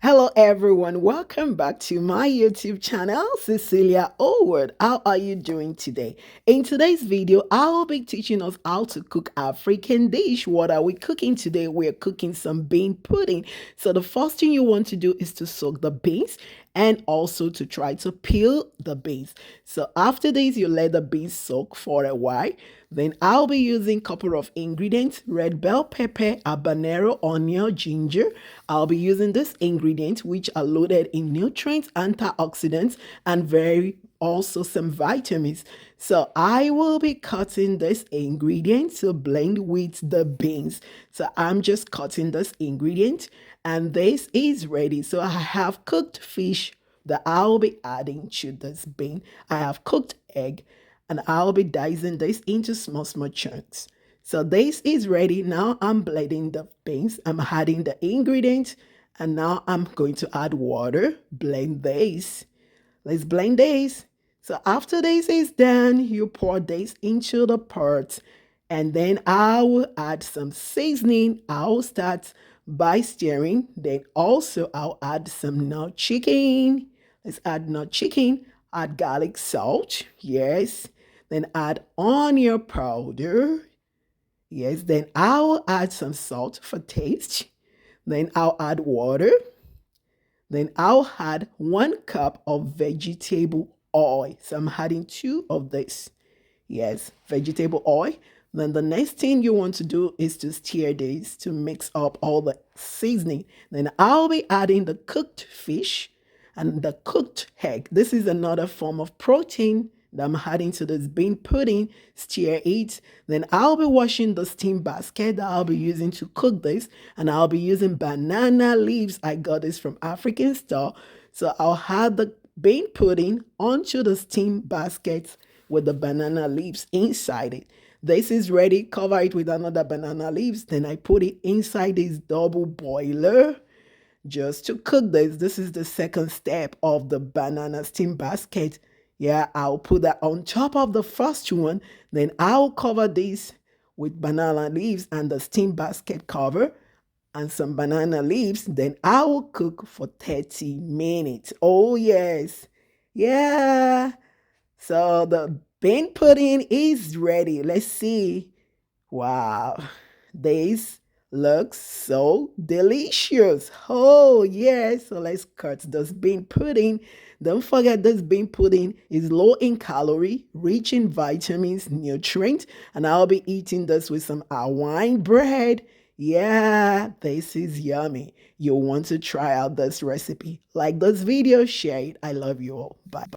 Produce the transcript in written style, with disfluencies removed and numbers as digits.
Hello everyone, welcome back to my YouTube channel, Cecelia World. How are you doing today? In today's video, I will be teaching us how to cook African dish. What are we cooking today? We're cooking some bean pudding. So the first thing you want to do is to soak the beans and also to try to peel the beans. So after this, you let the beans soak for a while. Then I'll be using a couple of ingredients: red bell pepper, habanero, onion, ginger. I'll be using these ingredients which are loaded in nutrients, antioxidants, and very also some vitamins. So I will be cutting this ingredient to blend with the beans. So I'm just cutting this ingredient and this is ready. So I have cooked fish that I'll be adding to this bean. I have cooked egg and I'll be dicing this into small chunks. So this is ready. Now I'm blending the beans. I'm adding the ingredients and now I'm going to add water. Blend this. Let's blend this. So after this is done, you pour this into the pot and then I will add some seasoning. I'll start by stirring. Then also I'll add some nut chicken. Let's add nut chicken. Add garlic salt. Yes. Then add onion powder. Yes. Then I'll add some salt for taste. Then I'll add water. Then I'll add 1 cup of vegetable oil. So I'm adding 2 of this. Yes, vegetable oil. Then the next thing you want to do is to stir this to mix up all the seasoning. Then I'll be adding the cooked fish and the cooked egg. This is another form of protein that I'm adding to this bean pudding. Stir it. Then I'll be washing the steam basket that I'll be using to cook this. And I'll be using banana leaves. I got this from African store. So I'll add the bean pudding onto the steam basket with the banana leaves inside it. This is ready. Cover it with another banana leaves. Then I put it inside this double boiler just to cook this. This is the second step of the banana steam basket. Yeah, I'll put that on top of the first one. Then I'll cover this with banana leaves and the steam basket cover and some banana leaves. Then I will cook for 30 minutes. Oh, yes. Yeah. So the bean pudding is ready. Let's see. Wow. This looks so delicious. Oh, yes. So let's cut this bean pudding. Don't forget this bean pudding is low in calorie, rich in vitamins, nutrients, and I'll be eating this with some Hawaiian bread. Yeah, this is yummy. You'll want to try out this recipe. Like this video, share it. I love you all. Bye.